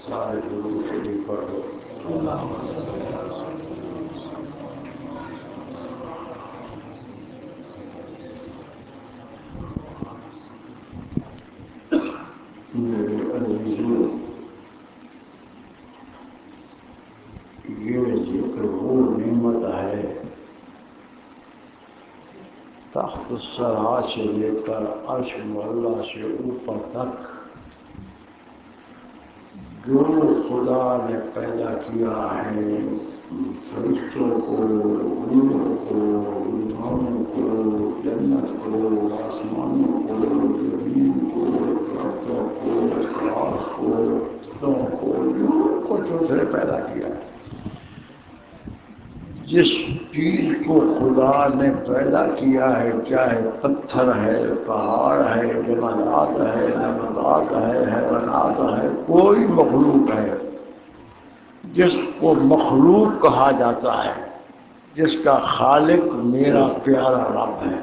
سارے درود شریف پڑھو میرے عزیزو، یہ ذکر وہ نعمت ہے تخت الثری سے لے کر عرش معلیٰ سے اوپر تک جو خدا نے پیدا کیا ہے، فرشتوں کو، نور کو، ایمانوں کو، جنت کو، آسمانوں کو، زمین کو، درختوں کو، گھاس کو، پتوں کو، جو کچھ اس نے پیدا کیا ہے، جس چیز کو خدا نے پیدا کیا ہے، چاہے پتھر ہے، پہاڑ ہے، جمادات ہے، نباتات ہے، حیوانات ہے، کوئی مخلوق ہے جس کو مخلوق کہا جاتا ہے، جس کا خالق میرا پیارا رب ہے،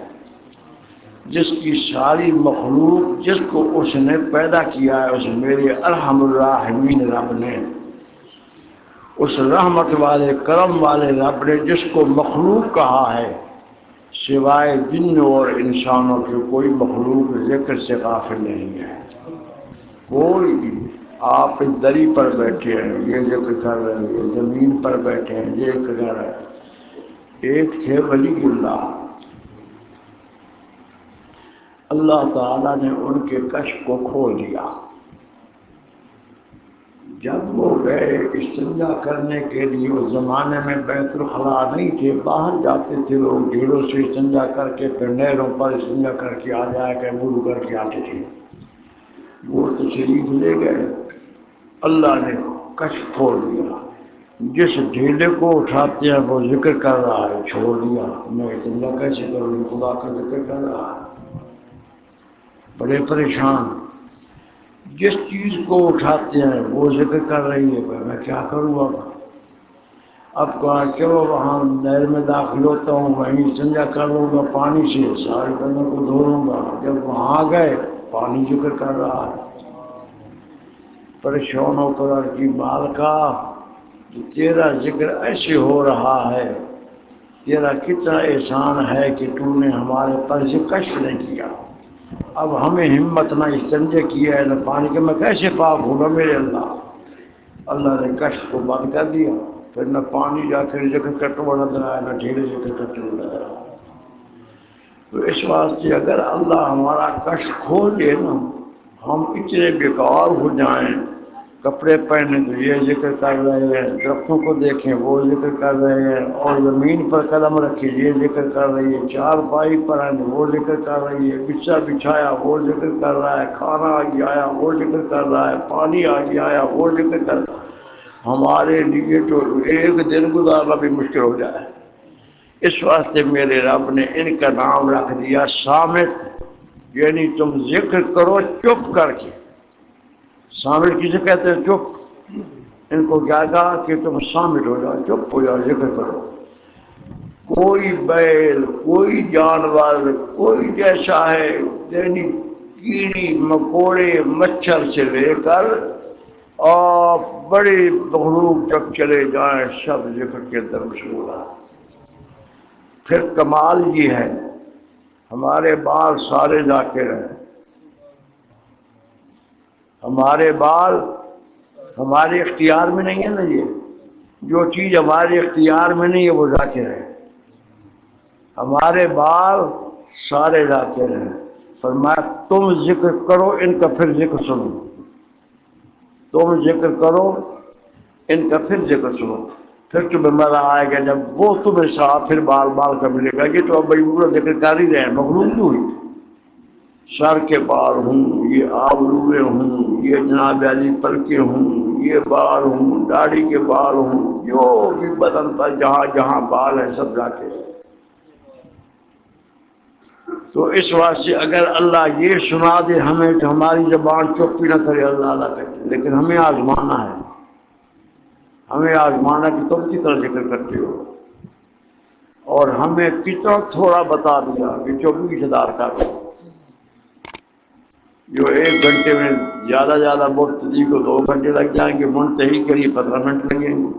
جس کی ساری مخلوق جس کو اس نے پیدا کیا ہے، اس میرے ارحم الراحمین رب نے، اس رحمت والے کرم والے رب نے جس کو مخلوق کہا ہے، سوائے جن اور انسانوں کے کوئی مخلوق ذکر سے غافل نہیں ہے۔ کوئی بھی، آپ دری پر بیٹھے ہیں یہ ذکر کر رہے ہیں، یہ زمین پر بیٹھے ہیں یہ ذکر کر رہے ہیں۔ ایک تھے ولی اللہ تعالیٰ نے ان کے کشف کو کھول دیا۔ جب وہ گئے استنجا کرنے کے لیے، اس زمانے میں بیت الخلا نہیں تھے، باہر جاتے تھے لوگ ڈھیلوں سے استنجا کر کے، پھر نہروں پر استنجا کر کے آ جایا کہ وضو کر کے آتے تھے۔ وہ تشریف لے گئے، اللہ نے کشف کھول دیا۔ جس ڈھیلے کو اٹھاتے ہیں وہ ذکر کر رہا ہے، چھوڑ دیا، میں استنجا کیسے کروں، خدا کا ذکر کر رہا ہے، بڑے پریشان۔ جس چیز کو اٹھاتے ہیں وہ ذکر کر رہی ہے، میں کیا کروں اب کہا چلو وہاں نہر میں داخل ہوتا ہوں، وہیں استنجا کر لوں گا پانی سے، سارے بدن کو دھو لوں گا۔ جب وہاں گئے پانی ذکر کر رہا ہے، پریشان ہو کر عرض کی مالکا، تیرا ذکر ایسے ہو رہا ہے، تیرا کتنا احسان ہے کہ تو نے ہمارے پر سے کشف نہیں کیا۔ اب ہمیں ہمت نہ استنجے کیا ہے نہ پانی کے، میں کیسے پاک ہوگا میرے اللہ نے کشف کو بند کر دیا، پھر نہ پانی جا کر ذکر کرتے ہوئے نظر آیا، نہ ڈھیلے ذکر کرتے ہوئے نظر آیا۔ تو اس واسطے اگر اللہ ہمارا کشف کھول دے نا، ہم اتنے بیکار ہو جائیں، کپڑے پہنے تو یہ ذکر کر رہے ہیں، درختوں کو دیکھیں وہ ذکر کر رہے ہیں، اور زمین پر قدم رکھے یہ ذکر کر رہی ہے، چارپائی پر آئے وہ ذکر کر رہی ہے، بچھا بچھایا وہ ذکر کر رہا ہے، کھانا آگے آیا وہ ذکر کر رہا ہے، پانی آگے آیا وہ ذکر کر رہا ہے، ہمارے لیے تو ایک دن گزارنا بھی مشکل ہو جائے۔ اس واسطے میرے رب نے ان کا نام رکھ دیا صامت، یعنی تم ذکر کرو چپ کر کے۔ صامت کسے کہتے ہیں؟ چپ۔ ان کو کیا کہا کہ تم صامت ہو جاؤ، چپ ہو جاؤ، ذکر کرو۔ کوئی بیل، کوئی جانور، کوئی جیسا ہے، یعنی کیڑی مکوڑے مچھر سے لے کر اور بڑے مخلوق تک چلے جائیں، سب ذکر کے اندر مشغول ہے۔ پھر کمال یہ ہے، ہمارے بال سارے ذاکر ہیں، ہمارے بال ہمارے اختیار میں نہیں ہے نا، یہ جو چیز ہمارے اختیار میں نہیں ہے وہ ذاکر ہے۔ ہمارے بال سارے ذاکر ہیں۔ فرمایا تم ذکر کرو ان کا پھر ذکر سنو، تم ذکر کرو ان کا پھر ذکر سنو، پھر تمہیں مزہ آئے گا جب وہ تمہیں ساتھ پھر بال بال کا ملے گا۔ یہ تو اب بھائی پورا ذکر کر ہی رہے ہیں، مخلوق تو ہوئی، سر کے بال ہوں، یہ آبروئے ہوں، یہ جناب علی پلکیں ہوں، یہ بال ہوں، داڑھی کے بال ہوں، جو بھی بدن پر جہاں جہاں بال ہے سب جاتے ہیں۔ تو اس واسطے اگر اللہ یہ سنا دے ہمیں تو ہماری زبان چپ ہی نہ کرے، اللہ اللہ کرتے، لیکن ہمیں آزمانا ہے، ہمیں آزمانا کہ تم کتنا ذکر کرتے ہو، اور ہمیں کتنا تھوڑا بتا دیا کہ 24,000 کا جو 1 گھنٹے میں زیادہ مبتدی کو 2 گھنٹے لگ جائیں گے، منتہی کے لیے 15 منٹ لگیں گے،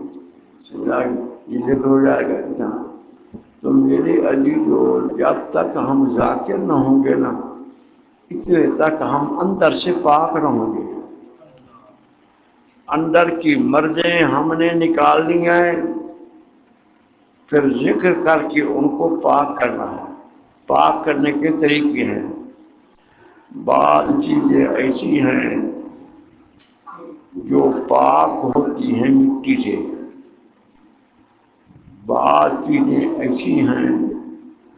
یہ ذکر ہو جائے گا۔ تو میرے عزیزو، جب تک ہم ذاکر نہ ہوں گے نا، اتنے تک ہم اندر سے پاک نہ ہوں گے۔ اندر کی مرضیں ہم نے نکالنی ہیں، پھر ذکر کر کے ان کو پاک کرنا ہے۔ پاک کرنے کے طریقے ہیں، بعض چیزیں ایسی ہیں جو پاک ہوتی ہیں مٹی سے، بعض چیزیں ایسی ہیں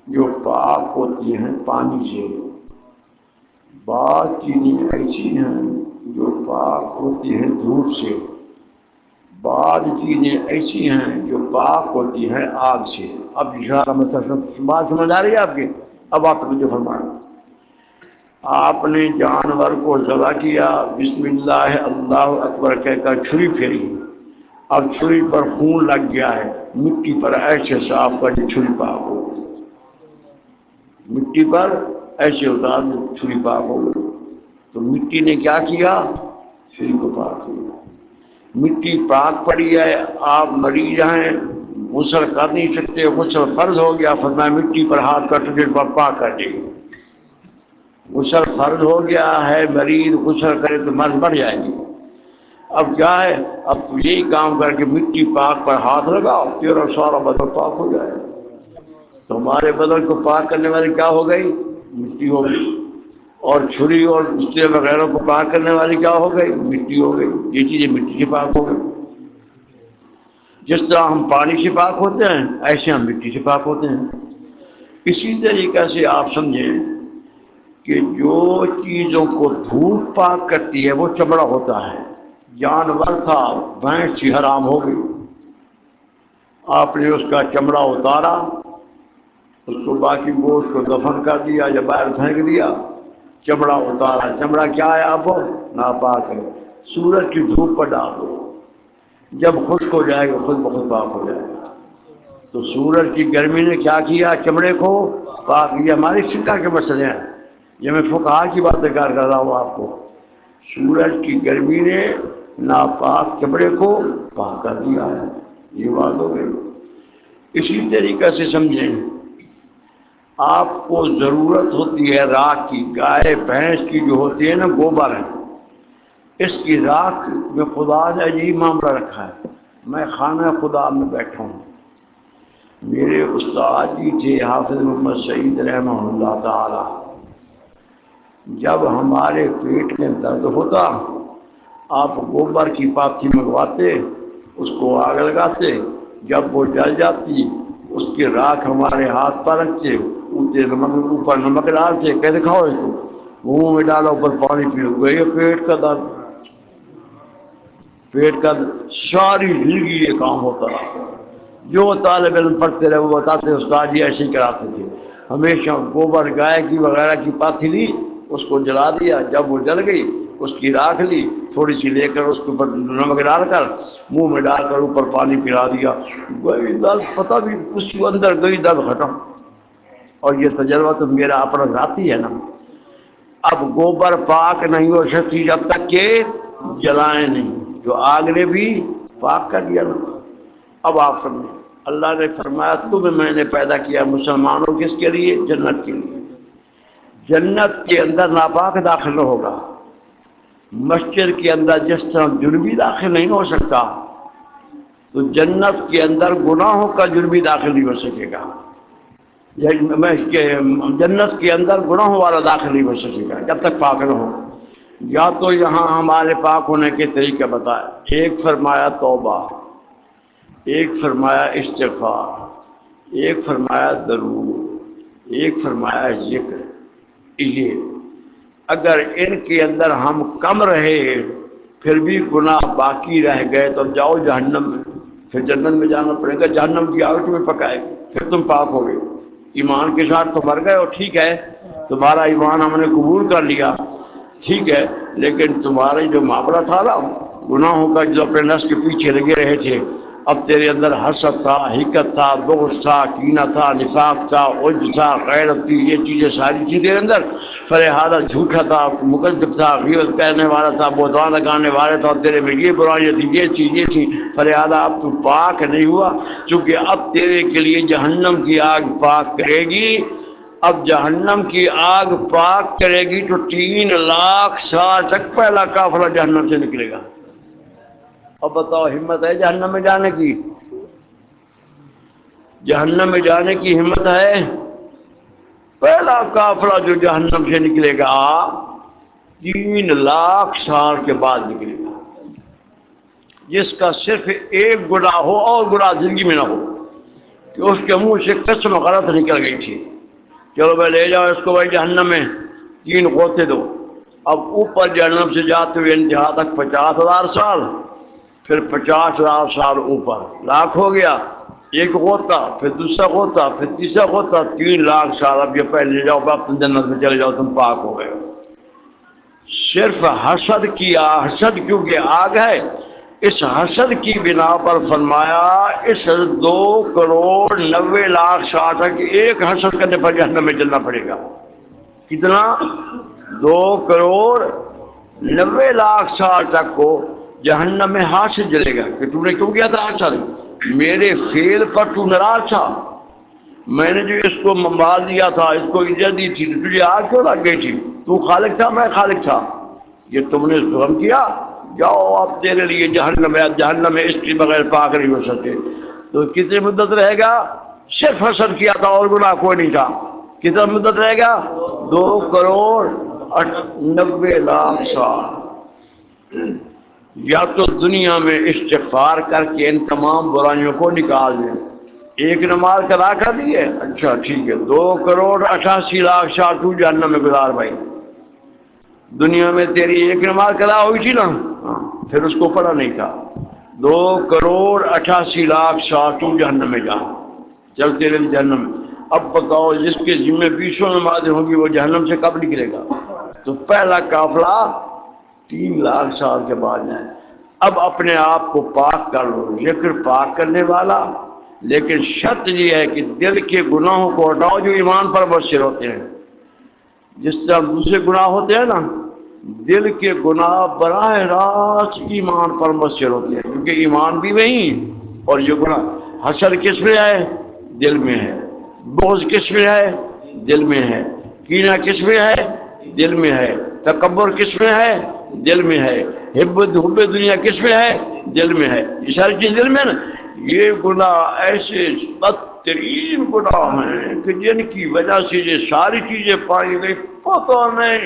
جو پاک ہوتی ہیں پانی سے، بعض چیزیں ایسی ہیں جو پاک ہوتی ہیں دھوپ سے، بعض چیزیں ایسی ہیں جو پاک ہوتی ہیں آگ سے۔ اب انشاءاللہ مثلا بات سمجھ آ رہی ہے آپ کی؟ اب آپ مجھے فرمائیں، آپ نے جانور کو ذبح کیا، بسم اللہ اللہ اکبر کہہ کر چھری پھیری، اب چھری پر خون لگ گیا ہے، مٹی پر ایسے صاف کر کے چھری پاک ہو گئی، مٹی پر ایسے اتار دو چھری پاک ہو گئی۔ تو مٹی نے کیا کیا؟ چھری کو پاک کیا۔ مٹی پاک پڑی ہے، آپ مریض ہیں، غسل کر نہیں سکتے، غسل فرض ہو گیا، فرمایا مٹی پر ہاتھ کر کے پاک کر دے۔ غسل فرض ہو گیا ہے، مریض غسل کرے تو مرض بڑھ جائے گی۔ اب کیا ہے؟ اب تو یہی کام کر کے مٹی پاک پر ہاتھ لگاؤ، تیرا سارا بدن پاک ہو جائے گا۔ تو ہمارے بدن کو پاک کرنے والی کیا ہو گئی؟ مٹی ہو گئی۔ اور چھری اور اسے وغیرہ کو پاک کرنے والی کیا ہو گئی؟ مٹی ہو گئی۔ یہ چیزیں مٹی سے پاک ہو گئی۔ جس طرح ہم پانی سے پاک ہوتے ہیں، ایسے ہم مٹی سے پاک ہوتے ہیں۔ اسی طریقے سے آپ سمجھیں کہ جو چیزوں کو دھوپ پاک کرتی ہے وہ چمڑا ہوتا ہے۔ جانور تھا، بھینس سی حرام ہو گئی، آپ نے اس کا چمڑا اتارا، اس کو باقی گوشت کو دفن کر دیا یا باہر پھینک دیا، چمڑا اتارا۔ چمڑا کیا ہے؟ اب ناپاک ہے، سورج کی دھوپ پر ڈال دو، جب خشک ہو جائے گا خود بخود پاک ہو جائے گا۔ تو سورج کی گرمی نے کیا کیا؟ چمڑے کو پاک کیا۔ ہماری فقہ کے مسئلے ہیں، یہ میں فقہا کی باتیں کر رہا ہوں آپ کو۔ سورج کی گرمی نے ناپاک چمڑے کو پاک کر دیا ہے، یہ بات ہو گئی۔ اسی طریقے سے سمجھیں، آپ کو ضرورت ہوتی ہے راکھ کی، گائے بھینس کی جو ہوتی ہے نا، گوبر ہے، اس کی راکھ میں خدا نے عجیب معاملہ رکھا ہے۔ میں خانہ خدا میں بیٹھا ہوں، میرے استاد جی تھے حافظ محمد سعید رحمہ اللہ تعالی، جب ہمارے پیٹ میں درد ہوتا آپ گوبر کی پاتی منگواتے، اس کو آگ لگاتے، جب وہ جل جاتی اس کی راکھ ہمارے ہاتھ پر رکھتے، اوپر نمک ڈالتے، کہتے کھاؤ اس کو، منہ میں ڈالو، اوپر پانی پیو، گئی پیٹ کا درد۔ پیٹ کا ساری زندگی یہ کام ہوتا رہا۔ جو طالب علم پڑھتے رہے وہ بتاتے استاد جی ایسے ہی کراتے تھے، ہمیشہ گوبر گائے کی وغیرہ کی پاتی لی، اس کو جلا دیا، جب وہ جل گئی اس کی راکھ لی تھوڑی سی لے کر اس کے اوپر نمک ڈال کر منہ میں ڈال کر اوپر پانی پلا دیا، گئی درد پتہ بھی اس کے اندر گئی درد ختم۔ اور یہ تجربہ تو میرا اپنا ذاتی ہے نا۔ اب گوبر پاک نہیں ہو سکتی جب تک کہ جلائیں نہیں، جو آگ نے بھی پاک کر دیا نا۔ اب آپ سمجھیں، اللہ نے فرمایا تمہیں میں نے پیدا کیا مسلمانوں کس کے لیے؟ جنت کے لیے۔ جنت کے اندر ناپاک داخل نہ ہوگا۔ مسجد کے اندر جس طرح جنبی داخل نہیں ہو سکتا، تو جنت کے اندر گناہوں کا جنبی داخل نہیں ہو سکے گا۔ جنت کے اندر گناہوں والا داخل نہیں ہو سکے گا جب تک پاک نہ ہو۔ یا تو یہاں ہمارے پاک ہونے کے طریقے بتائے، ایک فرمایا توبہ، ایک فرمایا استغفار، ایک فرمایا درود، ایک فرمایا ذکر۔ یہ اگر ان کے اندر ہم کم رہے پھر بھی گناہ باقی رہ گئے تو جاؤ جہنم میں، پھر جنت میں جانا پڑے گا، جہنم کی آگ تمہیں پکائے گی، پھر تم پاک ہو گئے۔ ایمان کے ساتھ تو مر گئے ہو، ٹھیک ہے، تمہارا ایمان ہم نے قبول کر لیا، ٹھیک ہے، لیکن تمہارے جو معاملہ تھا نا گناہوں کا، جو اپنے نفس کے پیچھے لگے رہے تھے، اب تیرے اندر حسد تھا، حقد تھا، بغض تھا، کینہ تھا، نفاق تھا، عجب تھا، غیرت تھی، یہ چیزیں ساری چیزیں تیرے اندر، فلہذا جھوٹا تھا، مکذب تھا، غیبت کرنے والا تھا، بہتان لگانے والا تھا، تیرے میں یہ برائیاں تھی، یہ چیزیں تھیں، فلہذا اب تو پاک نہیں ہوا، چونکہ اب تیرے کے لیے جہنم کی آگ پاک کرے گی۔ اب جہنم کی آگ پاک کرے گی تو 3,00,000 سال تک پہلا قافلہ جہنم سے نکلے گا۔ اب بتاؤ ہمت ہے جہنم میں جانے کی؟ جہنم میں جانے کی ہمت ہے؟ پہلا قافلہ جو جہنم سے نکلے گا 3,00,000 سال کے بعد نکلے گا، جس کا صرف ایک گناہ ہو اور گناہ زندگی میں نہ ہو کہ اس کے منہ سے قسم غلط نکل گئی تھی، چلو بھائی لے جاؤ اس کو بھائی جہنم میں 3 غوطے دو۔ اب اوپر جہنم سے جاتے ہوئے انتہا تک 50,000 سال، پھر 50,000 سال اوپر 1,00,000 ہو گیا، ایک غوطہ، پھر دوسرا غوطہ، پھر تیسرا غوطہ، 3,00,000 سال۔ اب یہ پہلے لے جاؤ، اپنے جنت میں چلے جاؤ، تم پاک ہو گئے۔ صرف حسد کیا، حسد کیونکہ آگ ہے، اس حسد کی بنا پر فرمایا اس 2,90,00,000 سال تک ایک حسد کرنے پر جہنم میں جلنا پڑے گا۔ کتنا؟ 2,90,00,000 سال تک کو جہنم میں ہاتھ سے جلے گا کہ تو نے کیوں کیا تھا حسد؟ میرے فعل پر تو ناراض تھا، میں نے جو اس کو مال دیا تھا، اس کو عزت دی تھی، تجھے آگ کیوں لگ گئی تھی؟ تو خالق تھا، میں خالق تھا، یہ تم نے ظلم کیا، جاؤ اب تیرے لیے جہنم ہے، جہنم میں اس کے بغیر پاک نہیں ہو سکتے۔ تو کتنی مدت رہے گا؟ صرف حسد کیا تھا اور گناہ کوئی نہیں تھا، کتنا مدت رہے گا؟ 2,90,00,000 سال۔ یا تو دنیا میں استغفار کر کے ان تمام برائیوں کو نکال دیں، ایک نماز قضا کر دی ہے، اچھا ٹھیک ہے، 2,88,00,000 سال تو جہنم میں گزار بھائی۔ دنیا میں تیری ایک نماز قضا ہوئی تھی نا، پھر اس کو پڑھا نہیں تھا، 2,88,00,000 سال تو جہنم میں جا، چل تیرے جہنم میں۔ اب بتاؤ جس کے ذمہ 20 نمازیں ہوں گی وہ جہنم سے کب نکلے گا؟ تو پہلا قافلہ 3,00,000 سال کے بعد جائیں۔ اب اپنے آپ کو پاک کر لو، ذکر پاک کرنے والا، لیکن شرط یہ ہے کہ دل کے گناہوں کو ہٹاؤ جو ایمان پر مبشر ہوتے ہیں۔ جس طرح دوسرے گناہ ہوتے ہیں نا، دل کے گناہ براہ راست ایمان پر مبشر ہوتے ہیں، کیونکہ ایمان بھی وہیں، اور یہ گناہ حسد کس میں ہے؟ دل میں ہے، بغض کس میں ہے؟ دل میں ہے، کینہ کس میں ہے؟ دل میں ہے، تکبر کس میں ہے؟ دل میں ہے، حب دنیا کس میں ہے؟ دل میں ہے، یہ ساری چیز دل میں نا۔ یہ گناہ ایسے بدترین گناہ ہیں کہ جن کی وجہ سے یہ ساری چیزیں پائی گئی، پتہ نہیں۔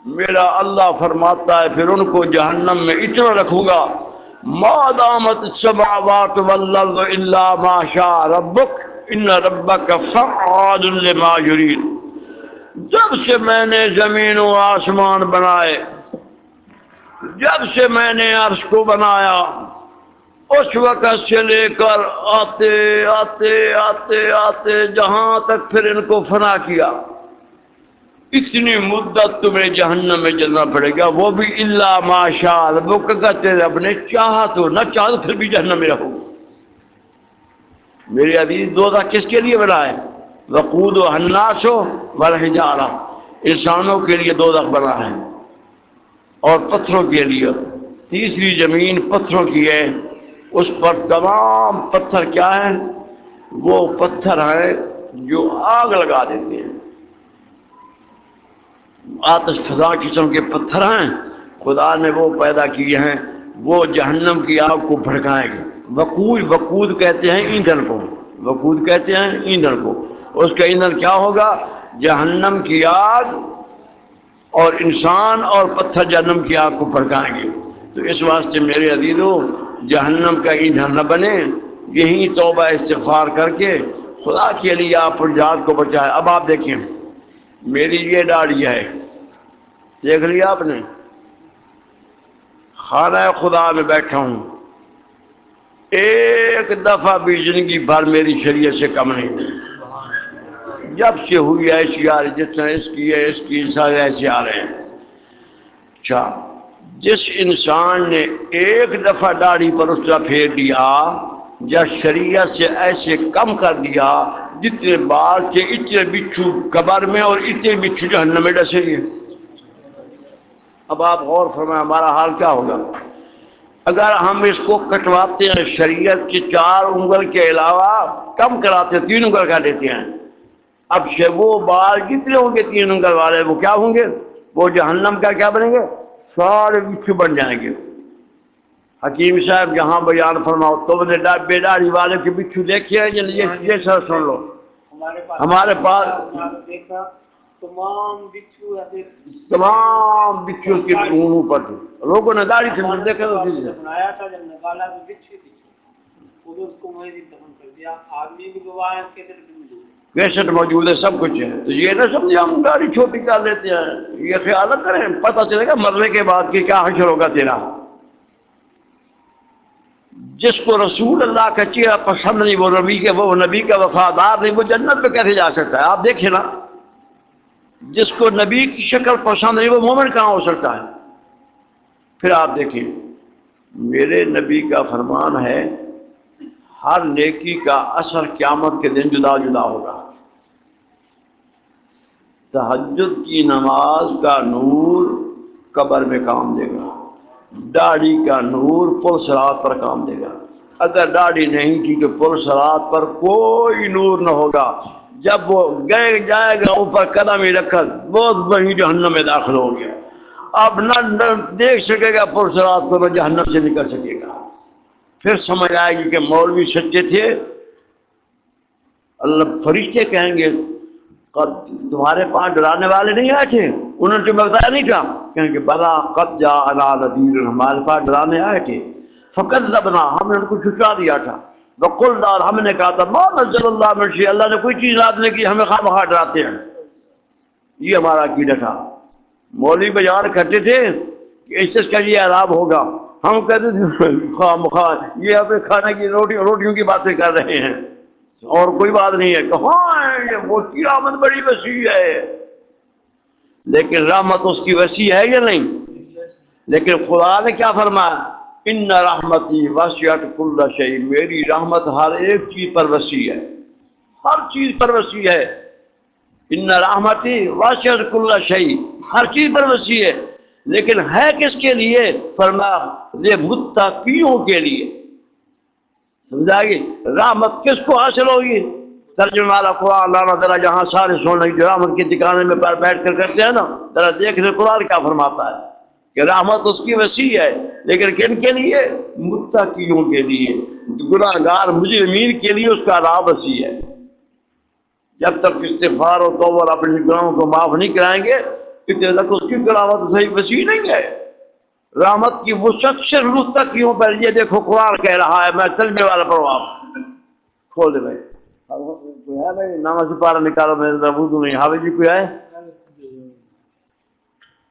میرا اللہ فرماتا ہے پھر ان کو جہنم میں اتنا رکھوں گا، ما دامت السماوات والارض الا ما شاء ربک ان ربک فعال لما یرید۔ جب سے میں نے زمین و آسمان بنائے، جب سے میں نے عرش کو بنایا، اس وقت سے لے کر آتے آتے آتے آتے جہاں تک پھر ان کو فنا کیا، اتنی مدت تمہیں جہنم میں جلنا پڑے گا، وہ بھی الا ما شاء ربک، کہتے رب نے چاہا تو، نہ چاہا تو پھر بھی جہنم میں رہو۔ میرے عزیز دوزخ کس کے لیے بنا ہے؟ وقودها الناس والحجارہ، انسانوں کے لیے دوزخ بنا ہے اور پتھروں کے لیے۔ تیسری زمین پتھروں کی ہے، اس پر تمام پتھر کیا ہیں؟ وہ پتھر ہیں جو آگ لگا دیتے ہیں، آتش فضا قسم کے پتھر ہیں، خدا نے وہ پیدا کیے ہیں، وہ جہنم کی آگ کو بھڑکائیں گے۔ وقود کہتے ہیں ایندھن کو، وقود کہتے ہیں ایندھن کو، اس کا ایندھن کیا ہوگا؟ جہنم کی آگ، اور انسان اور پتھر جہنم کی آگ کو بھڑکائیں گے۔ تو اس واسطے میرے عزیزو جہنم کا ایندھن نہ بنے، یہی توبہ استغفار کر کے خدا کے لیے آپ ذات کو بچائے۔ اب آپ دیکھیں میری یہ داڑھی ہے، دیکھ لیا آپ نے، خانہ خدا میں بیٹھا ہوں، ایک دفعہ بھی زندگی بھر میری شریعت سے کم نہیں ہوئی، جب سے ہوئی ایسی آ رہی، جس طرح اس کی سارے ایسے آ رہے ہیں۔ اچھا، جس انسان نے ایک دفعہ داڑھی پر اس طرح پھیر دیا یا شریعت سے ایسے کم کر دیا جتنے بال کے اتنے بچھو قبر میں اور اتنے بچھو جہنم میں ڈسیں گے۔ اب آپ غور فرمائیں ہمارا حال کیا ہوگا اگر ہم اس کو کٹواتے ہیں، شریعت کی 4 انگل کے علاوہ کم کراتے ہیں، 3 انگل کر دیتے ہیں۔ اب وہ بال جتنے ہوں گے 3 انگل والے وہ کیا ہوں گے؟ وہ جہنم کا کیا بنیں گے؟ سارے بچھو بن جائیں گے۔ حکیم صاحب جہاں بیان فرماؤ تو نے بے داڑھی والے کے بچھو دیکھے ہیں یہ سر سن لو ہمارے پاس دیکھا تمام بچھو ایسے تمام بچھو کے منہ پر تھے، لوگوں نے داڑھی سے دیکھا بنایا تھا، جب نکالا تو بچھو تھے، اس کو وہیں دفن کر دیا۔ آدمی بھی گواہ ہے، کیسٹ موجود ہے، سب کچھ ہے۔ تو یہ نہ سمجھے ہم داڑھی چھوٹی کر لیتے ہیں، یہ خیال نہ کریں، پتہ چلے گا مرنے کے بعد کی کیا حشر ہوگا تیرا۔ جس کو رسول اللہ کا چہرہ پسند نہیں، وہ نبی کا وفادار نہیں، وہ جنت میں کیسے جا سکتا ہے؟ آپ دیکھیں نا، جس کو نبی کی شکل پسند نہیں وہ مومن کہاں ہو سکتا ہے؟ پھر آپ دیکھیں میرے نبی کا فرمان ہے ہر نیکی کا اثر قیامت کے دن جدا جدا ہوگا۔ تہجد کی نماز کا نور قبر میں کام دے گا، داڑھی کا نور پل صراط پر کام دے گا۔ اگر داڑھی نہیں کی تو پل صراط پر کوئی نور نہ ہوگا۔ جب وہ گئے جائے گا اوپر قدم ہی رکھا بہت وہیں جہنم میں داخل ہو گیا، اب نہ دیکھ سکے گا پل صراط کو، نہ جہنم سے نکل سکے گا۔ پھر سمجھ آئے گی کہ مولوی سچے تھے۔ اللہ فرشتے کہیں گے تمہارے پاس ڈرانے والے نہیں آئے تھے؟ انہوں نے تمہیں بتایا نہیں تھا؟ کہیں گے بلا قد جاءنا نذیر، ہمارے پاس ڈرانے آئے تھے۔ فکذبنا، ہم نے ان کو جھٹلا دیا تھا۔ وقلنا، ہم نے کہا تھا ما نزل اللہ من شیء، اللہ نے کوئی چیز نازل نہیں کی، ہمیں خواہ مخواہ ڈراتے ہیں۔ یہ ہمارا عقیدہ تھا۔ مولوی بیان کرتے تھے کہ اس کا یہ عذاب ہوگا، ہم کہتے تھے خواہ مخواہ یہ اپنے کھانے کی روٹیوں کی باتیں کر رہے ہیں اور کوئی بات نہیں ہے۔ کہاں وہ کی رحمت بڑی وسیع ہے، لیکن رحمت اس کی وسیع ہے یا نہیں؟ لیکن خدا نے کیا فرمایا؟ ان رحمتی وسعت کل شیء، میری رحمت ہر ایک چیز پر وسیع ہے، ہر چیز پر وسیع ہے۔ ان رحمتی وسعت کل شیء، ہر چیز پر وسیع ہے، لیکن ہے کس کے لیے؟ فرمایا یہ متقیوں کے لیے۔ سمجھا گی رحمت کس کو حاصل ہوگی؟ ترجمہ والا قرآن لانا ذرا جہاں سارے سونے کی رحمت کی ٹھکانے میں بیٹھ کر کرتے ہیں نا، ذرا دیکھ لیں قرآن کیا فرماتا ہے کہ رحمت اس کی وسیع ہے، لیکن کن کے لیے؟ متقیوں کے لیے، گناہ گار مجرمین کے لیے اس کا عذاب وسیع ہے۔ جب تک استغفار و توبہ اپنے گناہوں کو معاف نہیں کرائیں گے اتنے تک اس کی رحمت صحیح وسیع نہیں ہے۔ رحمت کی وسعت صرف متقیوں پر، یہ دیکھو قرآن کہہ رہا ہے۔ میں ترجمے والا پڑھوں، آپ کھول دے بھائی، کوئی ہے بھائی نامہ سے پارہ نکالو، میرے وضو نہیں، حافظ جی کوئی ہے؟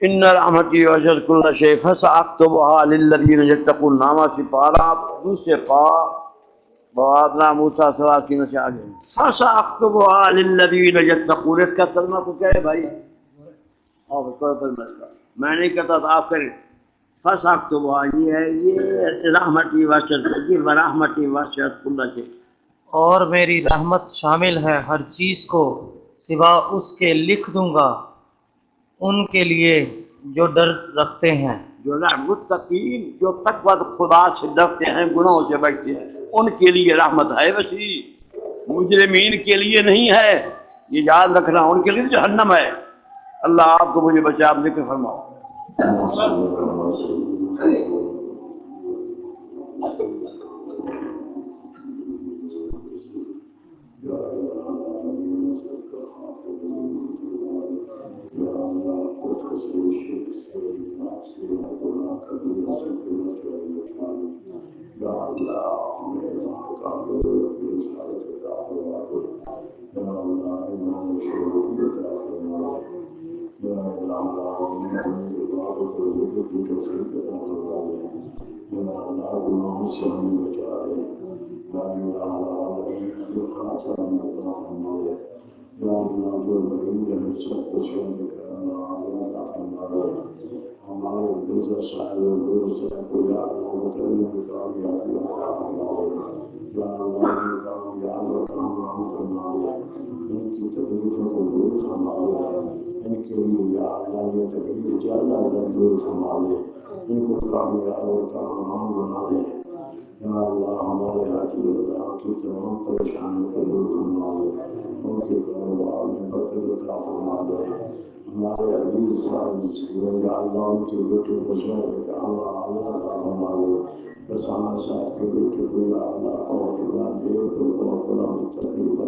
ان رحمتی وسعت کل شیء فساکتبها للذین یتقون، نامہ سے پارہ دوسرے پا بواد نام موسیٰ سلاکین سے آگے فساکتبها للذین یتقون، اس کا ترجمہ کو کیا ہے بھائی؟ میں نہیں کہتا تو آپ کریں۔ فساکتبها یہ ہے، یہ رحمتی وسعت، یہ رحمتی وسعت کل شیء، اور میری رحمت شامل ہے ہر چیز کو سوا اس کے لکھ دوں گا ان کے لیے جو ڈر رکھتے ہیں۔ جو متقین جو تقوی خدا سے ڈرتے ہیں، گناہوں سے بچتے ہیں، ان کے لیے رحمت ہے وسیع، مجرمین کے لیے نہیں ہے۔ یہ یاد رکھنا، ان کے لیے جہنم ہے۔ اللہ آپ کو مجھے بچا، آپ ذکر فرماؤ۔ کے لیے یا اللہ یہ تکلیف یا اللہ ذرا دور فرما دے، ان کو کامیاب اور کارآمد بنا دے یا اللہ، ہمارے حاجی اللہ کی تمام پریشانیوں کو دور فرما دے، ان کے کاروبار میں برکت عطا فرما دے، ہمارے عزیز صاحب یا اللہ ان کے بیٹے کو صحت اللہ عطا فرما دے، رسانہ صاحب کے بیٹے کو یا اللہ اور دے کو بہت بڑا تکلیف